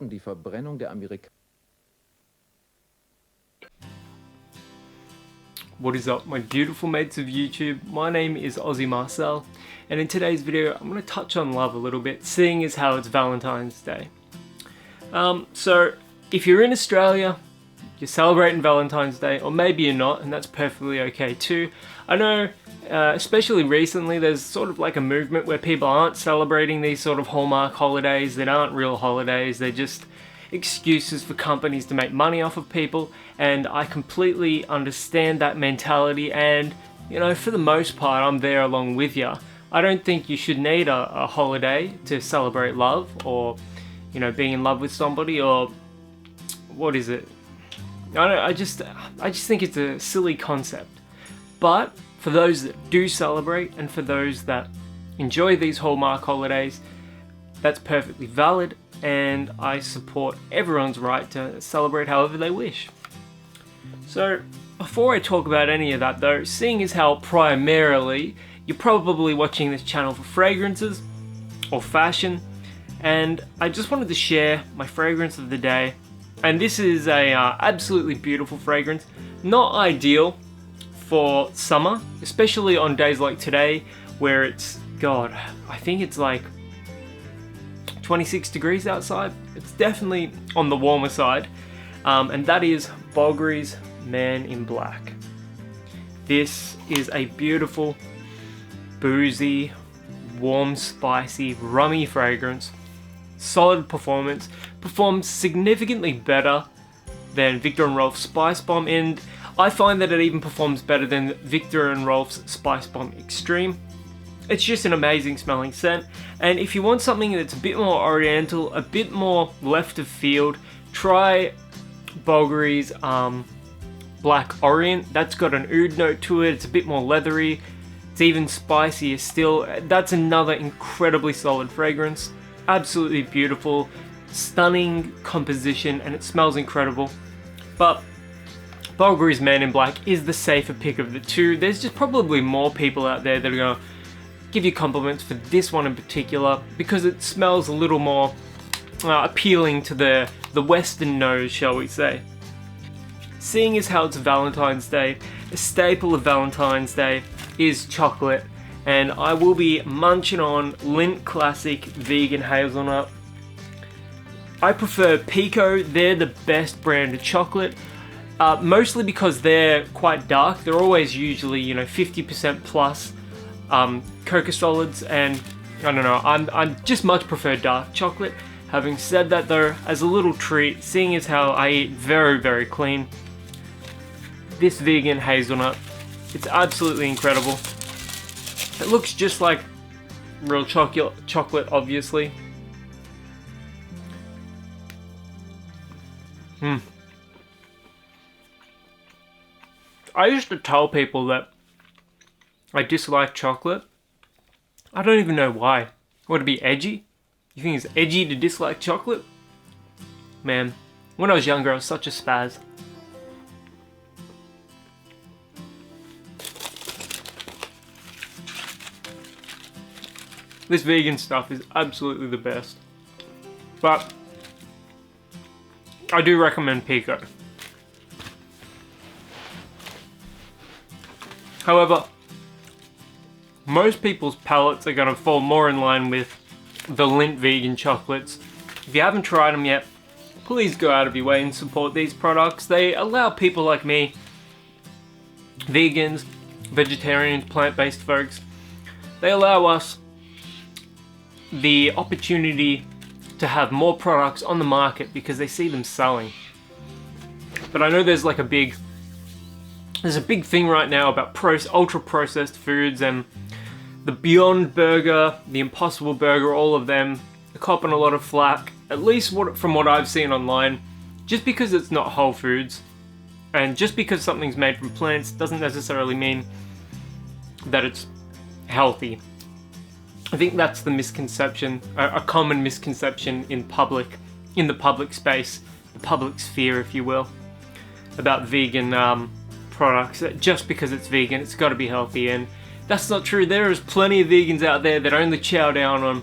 die Verbrennung der Amerikaner. What is up, my beautiful mates of YouTube? My name is Aussie Marcel, and in today's video I'm going to touch on love a little bit, seeing as how it's Valentine's Day. So if you're in Australia, you're celebrating Valentine's Day, or maybe you're not, and that's perfectly okay too. I know, especially recently, there's sort of like a movement where people aren't celebrating these sort of hallmark holidays. That aren't real holidays, they're just excuses for companies to make money off of people, and I completely understand that mentality, and you know, for the most part I'm there along with you. I don't think you should need a holiday to celebrate love, or you know, being in love with somebody, or what is it? I just think it's a silly concept. But for those that do celebrate, and for those that enjoy these hallmark holidays, that's perfectly valid, and I support everyone's right to celebrate however they wish. So before I talk about any of that though, seeing as how primarily you're probably watching this channel for fragrances or fashion, and I just wanted to share my fragrance of the day. And this is a absolutely beautiful fragrance, not ideal for summer, especially on days like today where it's, God, I think it's like 26 degrees outside. It's definitely on the warmer side, and that is Bulgari's Man in Black. This is a beautiful, boozy, warm, spicy, rummy fragrance. Solid performance, performs significantly better than Viktor & Rolf's Spice Bomb, and I find that it even performs better than Viktor & Rolf's Spice Bomb Extreme. It's just an amazing smelling scent, and if you want something that's a bit more oriental, a bit more left of field, try Bulgari's Black Orient. That's got an oud note to it, it's a bit more leathery, it's even spicier still. That's another incredibly solid fragrance, absolutely beautiful, stunning composition, and it smells incredible. But Bulgari's Man in Black is the safer pick of the two. There's just probably more people out there that are going to give you compliments for this one in particular, because it smells a little more appealing to the Western nose, shall we say. Seeing as how it's Valentine's Day, a staple of Valentine's Day is chocolate, and I will be munching on Lindt Classic Vegan Hazelnut. I prefer Pico, they're the best brand of chocolate, mostly because they're quite dark. They're always usually, you know, 50% plus cocoa solids, and I don't know, I'm just much prefer dark chocolate. Having said that though, as a little treat, seeing as how I eat very, very clean, this vegan hazelnut, it's absolutely incredible. It looks just like real chocolate, obviously. I used to tell people that I dislike chocolate. I don't even know why. Would it be edgy? You think it's edgy to dislike chocolate? Man, when I was younger I was such a spaz. This vegan stuff is absolutely the best. But I do recommend Pico. However, most people's palates are going to fall more in line with the Lindt vegan chocolates. If you haven't tried them yet, please go out of your way and support these products. They allow people like me, vegans, vegetarians, plant-based folks, they allow us the opportunity to have more products on the market because they see them selling. But I know there's like a big thing right now about ultra processed foods, and the Beyond Burger, the Impossible Burger, all of them are copping a lot of flack, at least from what I've seen online, just because it's not whole foods. And just because something's made from plants doesn't necessarily mean that it's healthy. I think that's the misconception, a common misconception in the public space, the public sphere, if you will, about vegan products. That just because it's vegan, it's got to be healthy, and that's not true. There is plenty of vegans out there that only chow down on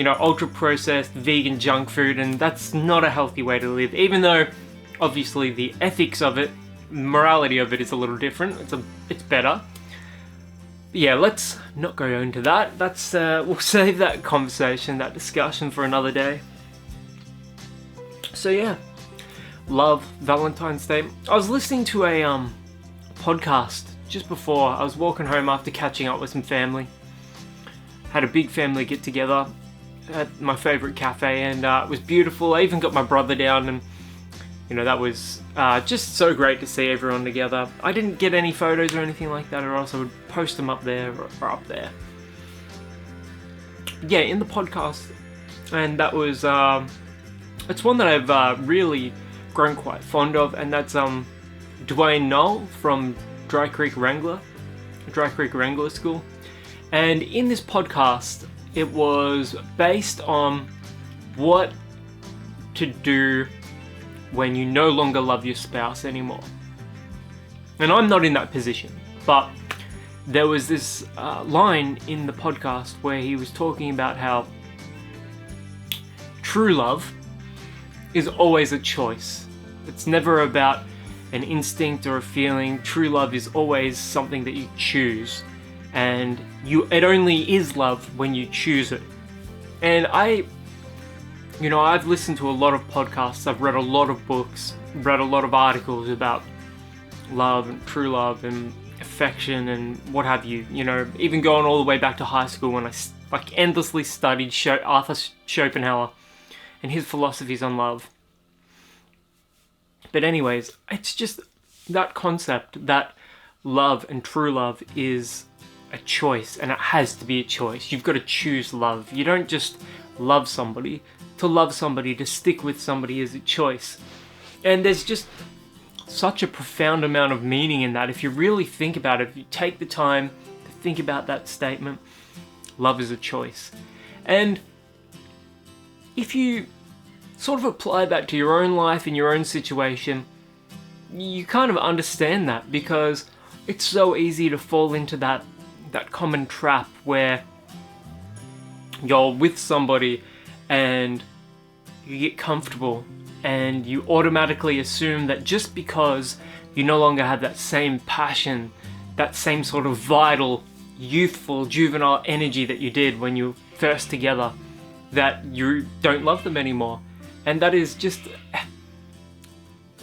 ultra processed vegan junk food, and that's not a healthy way to live, even though obviously the ethics of it, morality of it is a little different. It's better. But yeah, let's not go into that. We'll save that conversation, that discussion for another day. So yeah, love Valentine's Day. I was listening to a podcast just before. I was walking home after catching up with some family. Had a big family get together at my favourite cafe, and it was beautiful. I even got my brother down, and that was just so great to see everyone together. I didn't get any photos or anything like that, or else I would post them up there or up there. Yeah, in the podcast, and that was it's one that I've really grown quite fond of, and that's Dwayne Knoll from Dry Creek Wrangler School. And in this podcast, it was based on what to do when you no longer love your spouse anymore. And I'm not in that position, but there was this line in the podcast where he was talking about how true love is always a choice. It's never about an instinct or a feeling. True love is always something that you choose, and it only is love when you choose it. And I've listened to a lot of podcasts, I've read a lot of books, read a lot of articles about love and true love and affection and what have you, even going all the way back to high school when I endlessly studied Arthur Schopenhauer and his philosophies on love. But anyways, it's just that concept that love and true love is a choice, and it has to be a choice. You've got to choose love. You don't just love somebody. To love somebody, to stick with somebody is a choice. And there's just such a profound amount of meaning in that. If you really think about it, if you take the time to think about that statement, love is a choice. And if you sort of apply that to your own life and your own situation, you kind of understand that, because it's so easy to fall into that common trap where you're with somebody and you get comfortable and you automatically assume that just because you no longer have that same passion, that same sort of vital, youthful, juvenile energy that you did when you were first together, that you don't love them anymore. And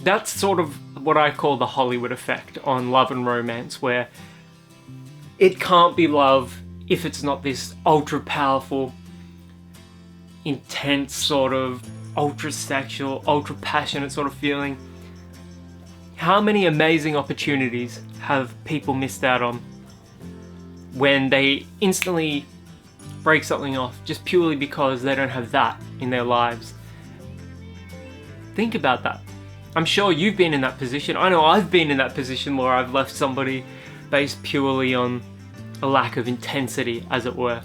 that's sort of what I call the Hollywood effect on love and romance, where it can't be love if it's not this ultra powerful, intense sort of ultra sexual, ultra passionate sort of feeling. How many amazing opportunities have people missed out on when they instantly break something off just purely because they don't have that in their lives? Think about that. I'm sure you've been in that position. I know I've been in that position where I've left somebody based purely on a lack of intensity, as it were.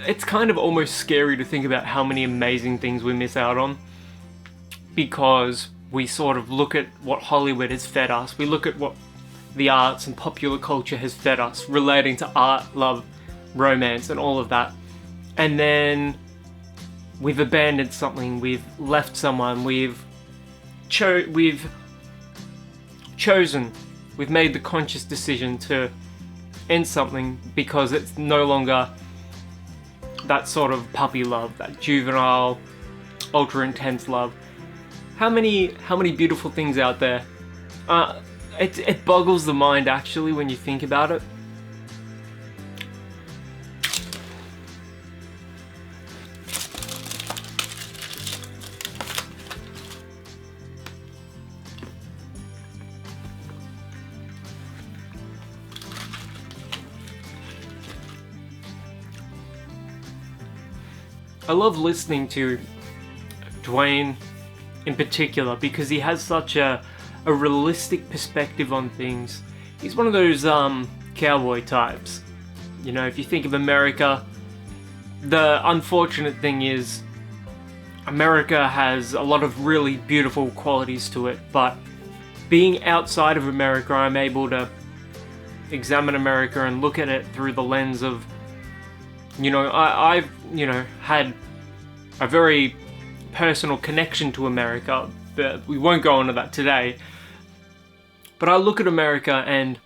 It's kind of almost scary to think about how many amazing things we miss out on, because we sort of look at what Hollywood has fed us. We look at what the arts and popular culture has fed us relating to art, love, romance, and all of that. And then we've abandoned something, we've left someone, we've made the conscious decision to end something because it's no longer that sort of puppy love, that juvenile, ultra intense love. How many beautiful things out there. It boggles the mind actually when you think about it. I love listening to Dwayne in particular because he has such a realistic perspective on things. He's one of those cowboy types. If you think of America, the unfortunate thing is America has a lot of really beautiful qualities to it, but being outside of America, I'm able to examine America and look at it through the lens of I've had a very personal connection to America, but we won't go into that today. But I look at America and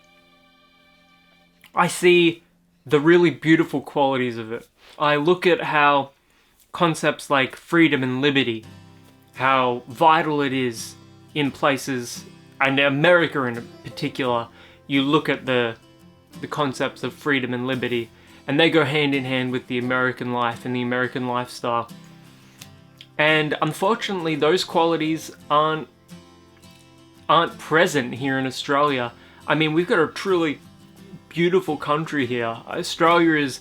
I see the really beautiful qualities of it. I look at how concepts like freedom and liberty, how vital it is in places, and America in particular. You look at the concepts of freedom and liberty, and they go hand in hand with the American life and the American lifestyle. And unfortunately, those qualities aren't present here in Australia. I mean, we've got a truly beautiful country here. Australia is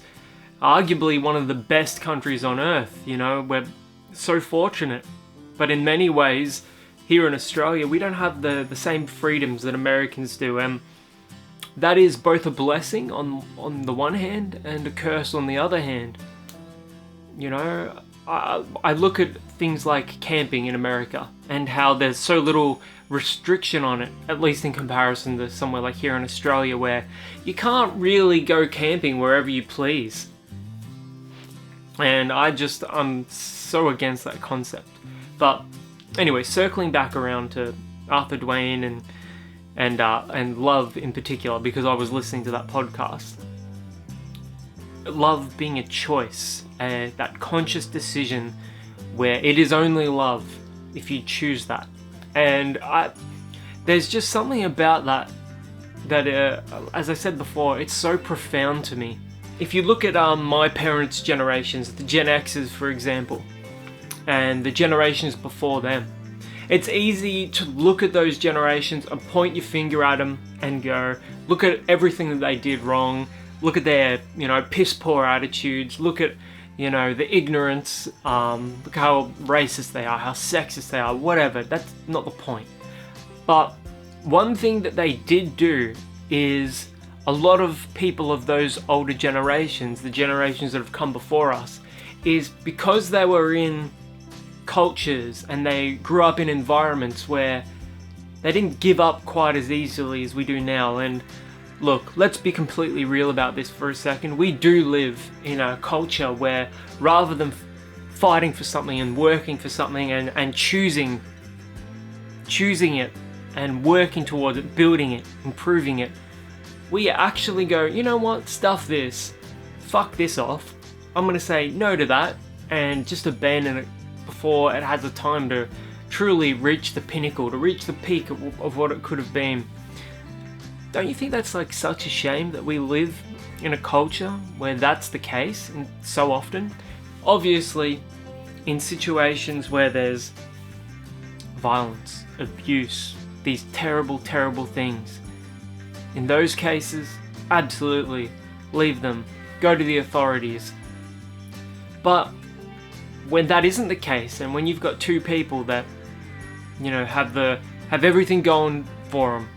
arguably one of the best countries on earth. We're so fortunate. But in many ways, here in Australia, we don't have the same freedoms that Americans do. And that is both a blessing on the one hand and a curse on the other hand. I look at things like camping in America and how there's so little restriction on it, at least in comparison to somewhere like here in Australia, where you can't really go camping wherever you please. And I'm so against that concept. But anyway, circling back around to Arthur Dwayne and love in particular, because I was listening to that podcast. Love being a choice, that conscious decision where it is only love if you choose that. And there's just something about that, as I said before, it's so profound to me. If you look at my parents' generations, the Gen X's for example, and the generations before them, it's easy to look at those generations and point your finger at them and go, look at everything that they did wrong, look at their, piss poor attitudes, look at, the ignorance, look how racist they are, how sexist they are, whatever. That's not the point. But one thing that they did do is a lot of people of those older generations, the generations that have come before us, is because they were in cultures and they grew up in environments where they didn't give up quite as easily as we do now. And look, let's be completely real about this for a second. We do live in a culture where rather than fighting for something and working for something and choosing it and working towards it, building it, improving it, we actually go, you know what, stuff this, fuck this off. I'm going to say no to that and just abandon it before it has the time to truly reach the pinnacle, to reach the peak of what it could have been. Don't you think that's like such a shame that we live in a culture where that's the case and so often? Obviously, in situations where there's violence, abuse, these terrible, terrible things, in those cases, absolutely, leave them, go to the authorities. But when that isn't the case, and when you've got two people that, have everything going for them,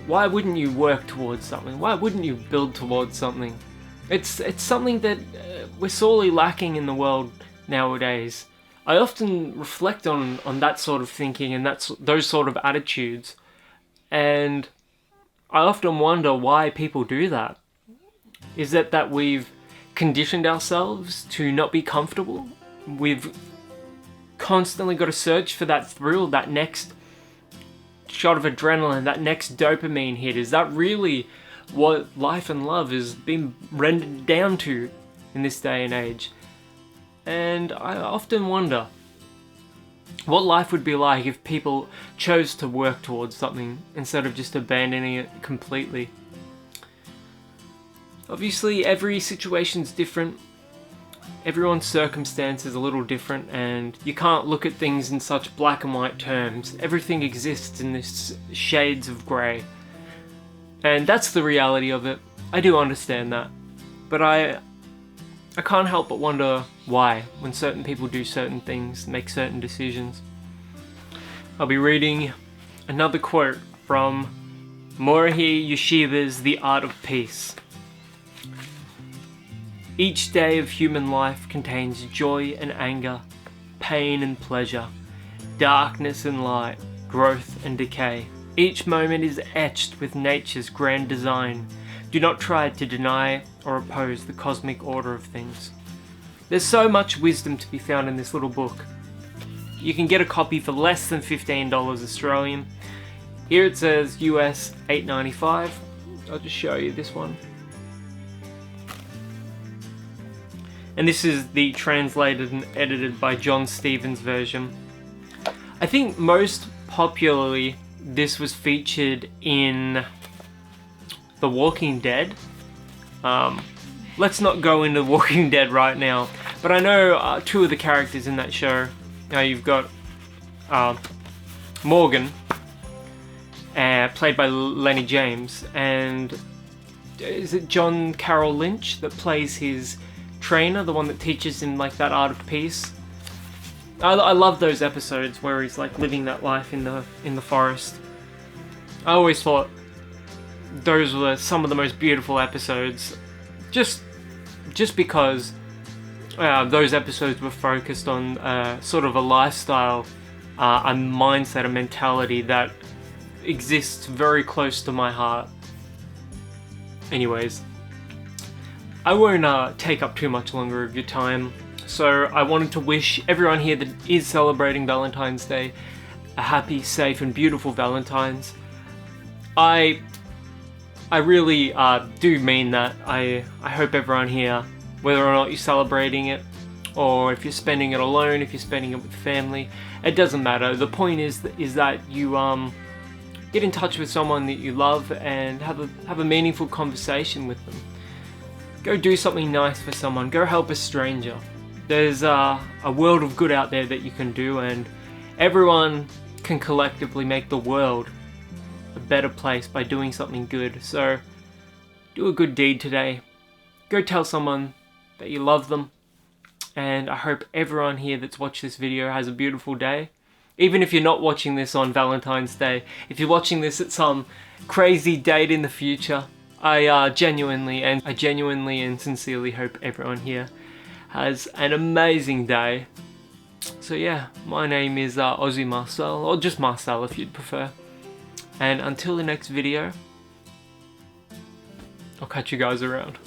why wouldn't you work towards something? Why wouldn't you build towards something? It's something that we're sorely lacking in the world nowadays. I often reflect on that sort of thinking and those sort of attitudes, and I often wonder why people do that. Is it that we've conditioned ourselves to not be comfortable? We've constantly got to search for that thrill, that next shot of adrenaline, that next dopamine hit. Is that really what life and love is being rendered down to in this day and age? And I often wonder what life would be like if people chose to work towards something instead of just abandoning it completely. Obviously, every situation's different. Everyone's circumstance is a little different, and you can't look at things in such black and white terms. Everything exists in this shades of grey. And that's the reality of it. I do understand that. But I can't help but wonder why, when certain people do certain things, make certain decisions. I'll be reading another quote from Morihei Yoshiba's The Art of Peace. Each day of human life contains joy and anger, pain and pleasure, darkness and light, growth and decay. Each moment is etched with nature's grand design, Do not try to deny or oppose the cosmic order of things. There's so much wisdom to be found in this little book. You can get a copy for less than $15 Australian. Here it says US $8.95. I'll just show you this one. And this is the translated and edited by John Stevens version. I think most popularly this was featured in The Walking Dead. Let's not go into Walking Dead right now, but I know two of the characters in that show. You've got Morgan, played by Lenny James, and is it John Carroll Lynch that plays his trainer, the one that teaches him like that art of peace? I love those episodes where he's like living that life in the forest. I always thought those were some of the most beautiful episodes, just because those episodes were focused on sort of a lifestyle, a mindset, a mentality that exists very close to my heart. Anyways, I won't take up too much longer of your time, so I wanted to wish everyone here that is celebrating Valentine's Day a happy, safe and beautiful Valentine's. I really do mean that. I hope everyone here, whether or not you're celebrating it, or if you're spending it alone, if you're spending it with family, it doesn't matter. The point is that you get in touch with someone that you love and have a meaningful conversation with them. Go do something nice for someone. Go help a stranger. There's a world of good out there that you can do, and everyone can collectively make the world a better place by doing something good. So do a good deed today. Go tell someone that you love them, and I hope everyone here that's watched this video has a beautiful day. Even if you're not watching this on Valentine's Day, if you're watching this at some crazy date in the future, I genuinely and sincerely hope everyone here has an amazing day. So yeah, my name is Aussie Marcel, or just Marcel if you'd prefer. And until the next video, I'll catch you guys around.